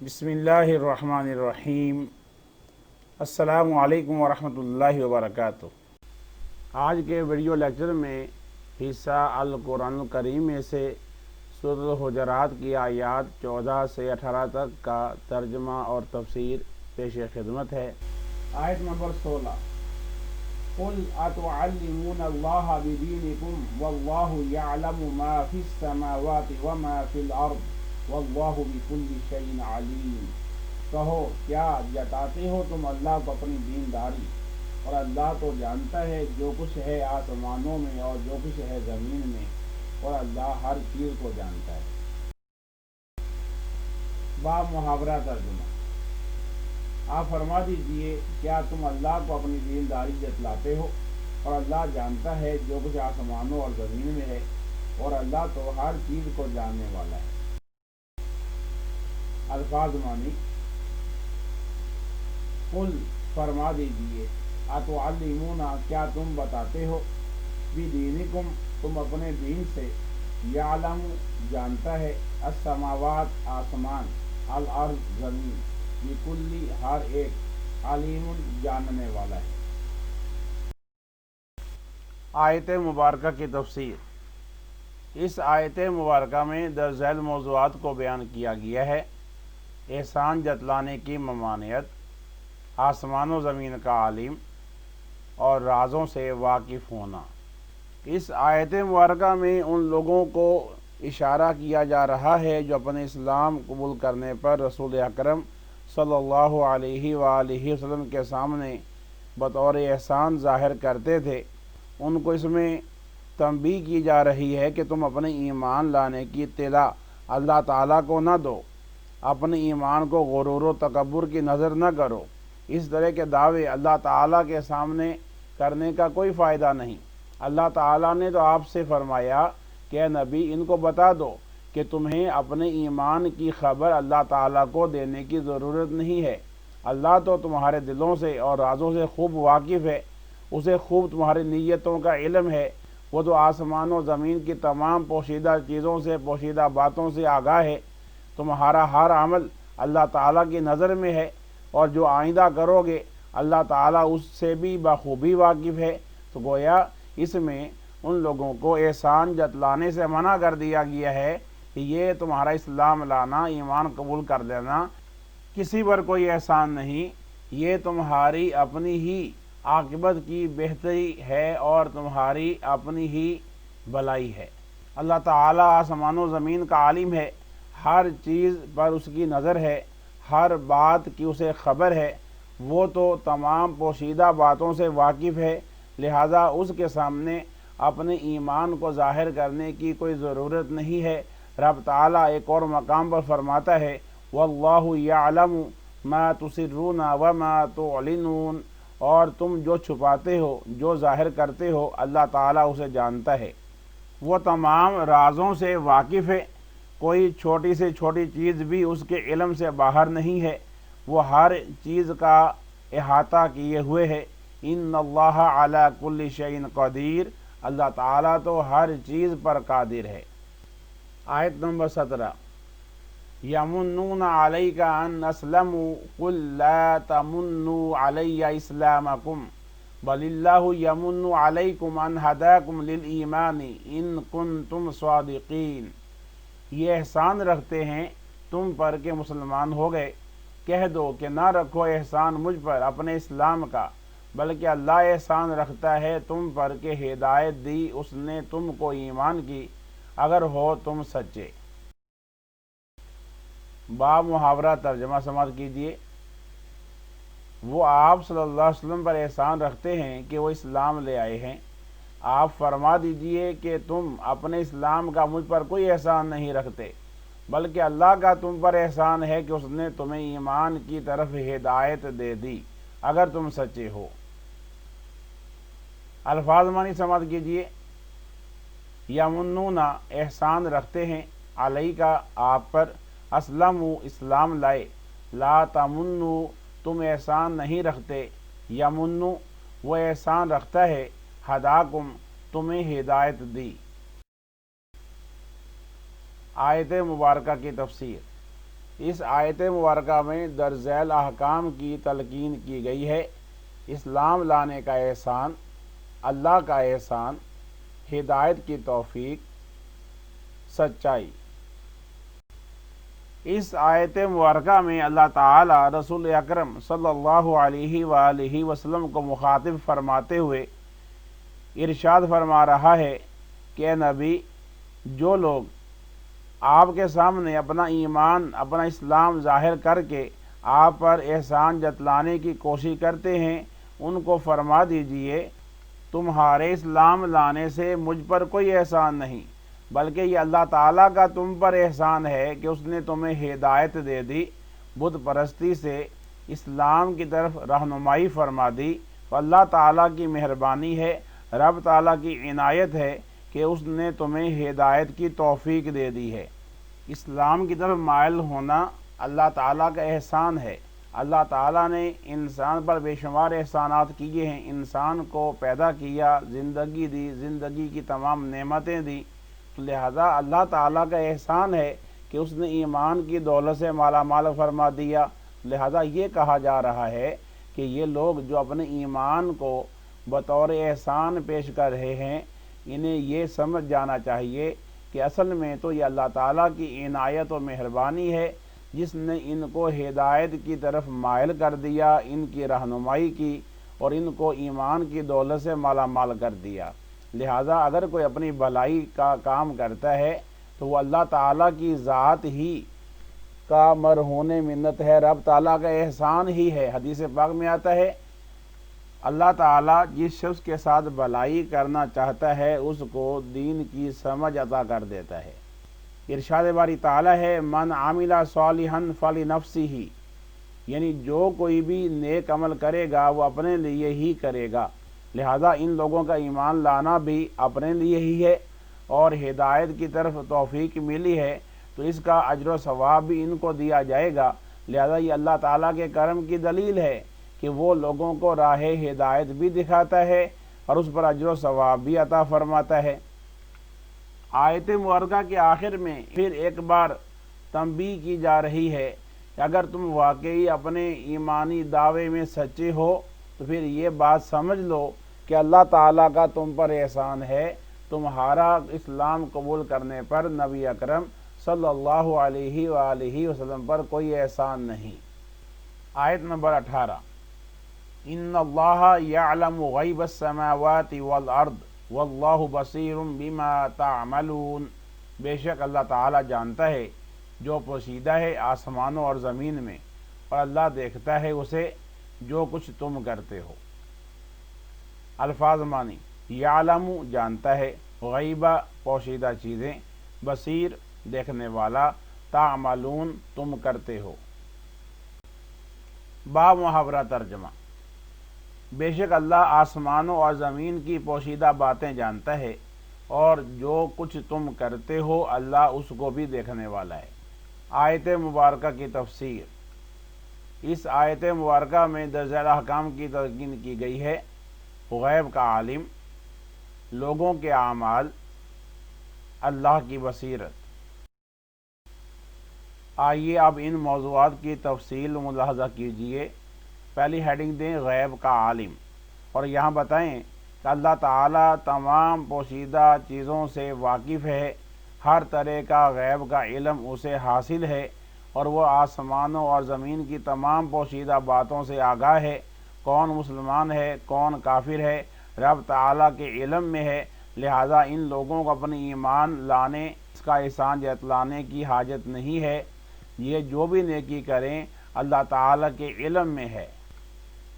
بسم اللہ الرحمن الرحیم۔ السلام علیکم ورحمۃ اللہ وبرکاتہ۔ آج کے ویڈیو لیکچر میں حصہ القرآن الکریم میں سے سورۃ الحجرات کی آیات 14 سے 18 تک کا ترجمہ اور تفسیر پیش خدمت ہے۔ آیت نمبر 16، قل اتعلمون اللہ بدینکم واللہ یعلم ما فی السماوات وما فی الارض واللہ بکل شیء علیم۔ کہو کیا جتاتے ہو تم اللہ کو اپنی دینداری، اور اللہ تو جانتا ہے جو کچھ ہے آسمانوں میں اور جو کچھ ہے زمین میں، اور اللہ ہر چیز کو جانتا ہے۔ باب محاورہ ترجمہ۔ آپ فرما دیجئے کیا تم اللہ کو اپنی دینداری جتلاتے ہو، اور اللہ جانتا ہے جو کچھ آسمانوں اور زمین میں ہے، اور اللہ تو ہر چیز کو جاننے والا ہے۔ الفاظ معنی، قل فرما دیجئے، اتعلمون کیا تم بتاتے ہو، بدینکم تم اپنے دین سے، یعلم جانتا ہے، السماوات آسمان، الارض زمین، بکلی ہر ایک، علیم جاننے والا ہے۔ آیت مبارکہ کی تفسیر۔ اس آیت مبارکہ میں درج ذیل موضوعات کو بیان کیا گیا ہے۔ احسان جتلانے کی ممانعت، آسمان و زمین کا عالم، اور رازوں سے واقف ہونا۔ اس آیت مبارکہ میں ان لوگوں کو اشارہ کیا جا رہا ہے جو اپنے اسلام قبول کرنے پر رسول اکرم صلی اللہ علیہ وآلہ وسلم کے سامنے بطور احسان ظاہر کرتے تھے۔ ان کو اس میں تنبیہ کی جا رہی ہے کہ تم اپنے ایمان لانے کی اطلاع اللہ تعالیٰ کو نہ دو، اپنے ایمان کو غرور و تکبر کی نظر نہ کرو۔ اس طرح کے دعوے اللہ تعالیٰ کے سامنے کرنے کا کوئی فائدہ نہیں۔ اللہ تعالیٰ نے تو آپ سے فرمایا کہ اے نبی ان کو بتا دو کہ تمہیں اپنے ایمان کی خبر اللہ تعالیٰ کو دینے کی ضرورت نہیں ہے۔ اللہ تو تمہارے دلوں سے اور رازوں سے خوب واقف ہے، اسے خوب تمہاری نیتوں کا علم ہے۔ وہ تو آسمان و زمین کی تمام پوشیدہ چیزوں سے، پوشیدہ باتوں سے آگاہ ہے۔ تمہارا ہر عمل اللہ تعالیٰ کی نظر میں ہے، اور جو آئندہ کرو گے اللہ تعالیٰ اس سے بھی بخوبی واقف ہے۔ تو گویا اس میں ان لوگوں کو احسان جتلانے سے منع کر دیا گیا ہے کہ یہ تمہارا اسلام لانا، ایمان قبول کر لینا کسی پر کوئی احسان نہیں، یہ تمہاری اپنی ہی عاقبت کی بہتری ہے اور تمہاری اپنی ہی بھلائی ہے۔ اللہ تعالیٰ آسمان و زمین کا عالم ہے، ہر چیز پر اس کی نظر ہے، ہر بات کی اسے خبر ہے۔ وہ تو تمام پوشیدہ باتوں سے واقف ہے، لہذا اس کے سامنے اپنے ایمان کو ظاہر کرنے کی کوئی ضرورت نہیں ہے۔ رب تعالیٰ ایک اور مقام پر فرماتا ہے، واللہ یعلم ما تسرون وما تعلنون، اور تم جو چھپاتے ہو، جو ظاہر کرتے ہو، اللہ تعالیٰ اسے جانتا ہے۔ وہ تمام رازوں سے واقف ہے، کوئی چھوٹی سے چھوٹی چیز بھی اس کے علم سے باہر نہیں ہے۔ وہ ہر چیز کا احاطہ کیے ہوئے ہے۔ ان اللہ علی کل شیء قدیر، اللہ تعالیٰ تو ہر چیز پر قادر ہے۔ آیت نمبر 17، یمنون علیک ان اسلموا قل لا تمنوا علی اسلامکم بل اللہ یمن علیکم ان ہداکم للایمان ان کنتم صادقین۔ یہ احسان رکھتے ہیں تم پر کہ مسلمان ہو گئے۔ کہہ دو کہ نہ رکھو احسان مجھ پر اپنے اسلام کا، بلکہ اللہ احسان رکھتا ہے تم پر کہ ہدایت دی اس نے تم کو ایمان کی، اگر ہو تم سچے۔ باب محاورہ ترجمہ سماعت کیجیے۔ وہ آپ صلی اللہ علیہ وسلم پر احسان رکھتے ہیں کہ وہ اسلام لے آئے ہیں۔ آپ فرما دیجئے کہ تم اپنے اسلام کا مجھ پر کوئی احسان نہیں رکھتے، بلکہ اللہ کا تم پر احسان ہے کہ اس نے تمہیں ایمان کی طرف ہدایت دے دی، اگر تم سچے ہو۔ الفاظ معنی سماعت کیجیے۔ یمنون احسان رکھتے ہیں، علیکا آپ پر، اسلموا اسلام لائے، لا تمنوا تم احسان نہیں رکھتے، یمنو وہ احسان رکھتا ہے، ہداکم تمہیں ہدایت دی۔ آیت مبارکہ کی تفسیر۔ اس آیت مبارکہ میں درج ذیل احکام کی تلقین کی گئی ہے: اسلام لانے کا احسان، اللہ کا احسان، ہدایت کی توفیق، سچائی۔ اس آیت مبارکہ میں اللہ تعالی رسول اکرم صلی اللہ علیہ وآلہ وسلم کو مخاطب فرماتے ہوئے ارشاد فرما رہا ہے کہ اے نبی، جو لوگ آپ کے سامنے اپنا ایمان، اپنا اسلام ظاہر کر کے آپ پر احسان جتلانے کی کوشش کرتے ہیں، ان کو فرما دیجئے تمہارے اسلام لانے سے مجھ پر کوئی احسان نہیں، بلکہ یہ اللہ تعالیٰ کا تم پر احسان ہے کہ اس نے تمہیں ہدایت دے دی، بت پرستی سے اسلام کی طرف رہنمائی فرما دی۔ تو اللہ تعالیٰ کی مہربانی ہے، رب تعالیٰ کی عنایت ہے کہ اس نے تمہیں ہدایت کی توفیق دے دی ہے۔ اسلام کی طرف مائل ہونا اللہ تعالیٰ کا احسان ہے۔ اللہ تعالیٰ نے انسان پر بے شمار احسانات کیے ہیں، انسان کو پیدا کیا، زندگی دی، زندگی کی تمام نعمتیں دی، تو لہذا اللہ تعالیٰ کا احسان ہے کہ اس نے ایمان کی دولت سے مالا مال فرما دیا۔ لہذا یہ کہا جا رہا ہے کہ یہ لوگ جو اپنے ایمان کو بطور احسان پیش کر رہے ہیں، انہیں یہ سمجھ جانا چاہیے کہ اصل میں تو یہ اللہ تعالیٰ کی عنایت و مہربانی ہے جس نے ان کو ہدایت کی طرف مائل کر دیا، ان کی رہنمائی کی اور ان کو ایمان کی دولت سے مالا مال کر دیا۔ لہذا اگر کوئی اپنی بھلائی کا کام کرتا ہے تو وہ اللہ تعالیٰ کی ذات ہی کا مرہون منت ہے، رب تعالیٰ کا احسان ہی ہے۔ حدیث پاک میں آتا ہے اللہ تعالیٰ جس شخص کے ساتھ بھلائی کرنا چاہتا ہے اس کو دین کی سمجھ عطا کر دیتا ہے۔ ارشاد باری تعالیٰ ہے من عامل صالحا فلنفسہ، یعنی جو کوئی بھی نیک عمل کرے گا وہ اپنے لیے ہی کرے گا۔ لہذا ان لوگوں کا ایمان لانا بھی اپنے لیے ہی ہے اور ہدایت کی طرف توفیق ملی ہے تو اس کا اجر و ثواب بھی ان کو دیا جائے گا۔ لہذا یہ اللہ تعالیٰ کے کرم کی دلیل ہے کہ وہ لوگوں کو راہ ہدایت بھی دکھاتا ہے اور اس پر اجر و ثواب بھی عطا فرماتا ہے۔ آیت مبارکہ کے آخر میں پھر ایک بار تنبیہ کی جا رہی ہے کہ اگر تم واقعی اپنے ایمانی دعوے میں سچے ہو تو پھر یہ بات سمجھ لو کہ اللہ تعالیٰ کا تم پر احسان ہے، تمہارا اسلام قبول کرنے پر نبی اکرم صلی اللہ علیہ وآلہ وسلم پر کوئی احسان نہیں۔ آیت نمبر 18 ان اللہ یعلم غیب السماوات والارض واللہ بصیر بما تعملون، بے شک اللہ تعالیٰ جانتا ہے جو پوشیدہ ہے آسمانوں اور زمین میں، اور اللہ دیکھتا ہے اسے جو کچھ تم کرتے ہو۔ الفاظ معنی: یعلم جانتا ہے، غیبہ پوشیدہ چیزیں، بصیر دیکھنے والا، تعملون تم کرتے ہو۔ با محاورہ ترجمہ: بے شک اللہ آسمانوں اور زمین کی پوشیدہ باتیں جانتا ہے اور جو کچھ تم کرتے ہو اللہ اس کو بھی دیکھنے والا ہے۔ آیت مبارکہ کی تفسیر: اس آیت مبارکہ میں درج ذیل احکام کی تلقین کی گئی ہے: غیب کا عالم، لوگوں کے اعمال، اللہ کی بصیرت۔ آئیے اب ان موضوعات کی تفصیل ملاحظہ کیجیے۔ پہلی ہیڈنگ دیں غیب کا عالم، اور یہاں بتائیں کہ اللہ تعالیٰ تمام پوشیدہ چیزوں سے واقف ہے، ہر طرح کا غیب کا علم اسے حاصل ہے اور وہ آسمانوں اور زمین کی تمام پوشیدہ باتوں سے آگاہ ہے۔ کون مسلمان ہے، کون کافر ہے، رب تعالیٰ کے علم میں ہے۔ لہذا ان لوگوں کو اپنے ایمان لانے، اس کا احسان جتلانے کی حاجت نہیں ہے۔ یہ جو بھی نیکی کریں اللہ تعالیٰ کے علم میں ہے۔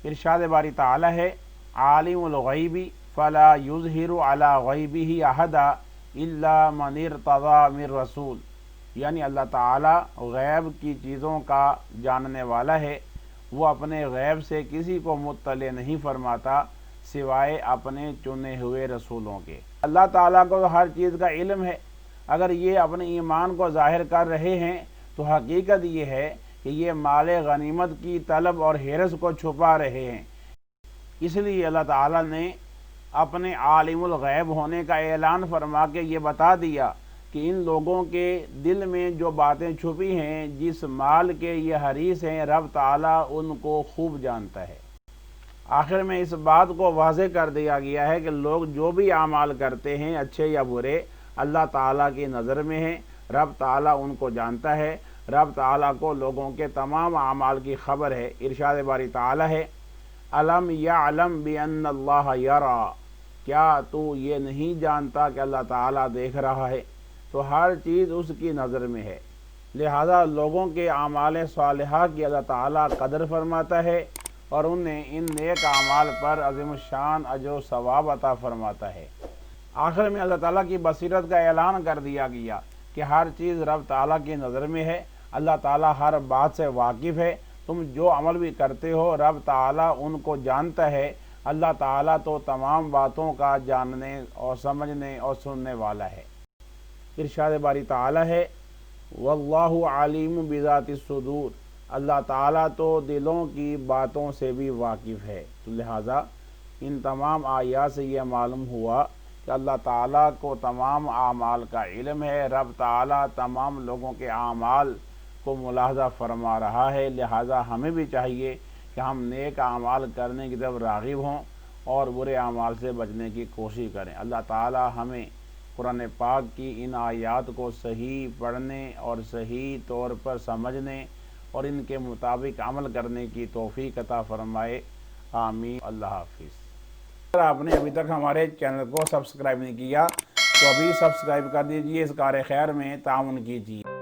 ارشاد باری تعالیٰ ہے عالم الغیب فلا یظہر علی غیبہ احدا الا من ارتضی من رسول، یعنی اللہ تعالیٰ غیب کی چیزوں کا جاننے والا ہے، وہ اپنے غیب سے کسی کو مطلع نہیں فرماتا سوائے اپنے چنے ہوئے رسولوں کے۔ اللہ تعالیٰ کو ہر چیز کا علم ہے۔ اگر یہ اپنے ایمان کو ظاہر کر رہے ہیں تو حقیقت یہ ہے کہ یہ مال غنیمت کی طلب اور حرص کو چھپا رہے ہیں۔ اس لیے اللہ تعالیٰ نے اپنے عالم الغیب ہونے کا اعلان فرما کے یہ بتا دیا کہ ان لوگوں کے دل میں جو باتیں چھپی ہیں، جس مال کے یہ حریص ہیں، رب تعالیٰ ان کو خوب جانتا ہے۔ آخر میں اس بات کو واضح کر دیا گیا ہے کہ لوگ جو بھی اعمال کرتے ہیں، اچھے یا برے، اللہ تعالیٰ کی نظر میں ہیں، رب تعالیٰ ان کو جانتا ہے، رب تعالیٰ کو لوگوں کے تمام اعمال کی خبر ہے۔ ارشاد باری تعالیٰ ہے، الم یعلم بان اللہ یری، کیا تو یہ نہیں جانتا کہ اللہ تعالیٰ دیکھ رہا ہے؟ تو ہر چیز اس کی نظر میں ہے، لہذا لوگوں کے اعمال صالحہ کی اللہ تعالیٰ قدر فرماتا ہے اور انہیں ان نیک اعمال پر عظیم الشان اجر و ثواب عطا فرماتا ہے۔ آخر میں اللہ تعالیٰ کی بصیرت کا اعلان کر دیا گیا کہ ہر چیز رب تعالیٰ کی نظر میں ہے، اللہ تعالیٰ ہر بات سے واقف ہے، تم جو عمل بھی کرتے ہو رب تعالیٰ ان کو جانتا ہے۔ اللہ تعالیٰ تو تمام باتوں کا جاننے اور سمجھنے اور سننے والا ہے۔ ارشاد باری تعالیٰ ہے، واللہ علیم بذات الصدور، اللہ تعالیٰ تو دلوں کی باتوں سے بھی واقف ہے۔ تو لہٰذا ان تمام آیات سے یہ معلوم ہوا کہ اللہ تعالیٰ کو تمام اعمال کا علم ہے، رب تعالیٰ تمام لوگوں کے اعمال کو ملاحظہ فرما رہا ہے، لہٰذا ہمیں بھی چاہیے کہ ہم نیک اعمال کرنے کی طرف راغب ہوں اور برے اعمال سے بچنے کی کوشش کریں۔ اللہ تعالیٰ ہمیں قرآن پاک کی ان آیات کو صحیح پڑھنے اور صحیح طور پر سمجھنے اور ان کے مطابق عمل کرنے کی توفیق عطا فرمائے، آمین۔ اللہ حافظ۔ اگر آپ نے ابھی تک ہمارے چینل کو سبسکرائب نہیں کیا تو ابھی سبسکرائب کر دیجئے، اس کار خیر میں تعاون کیجیے۔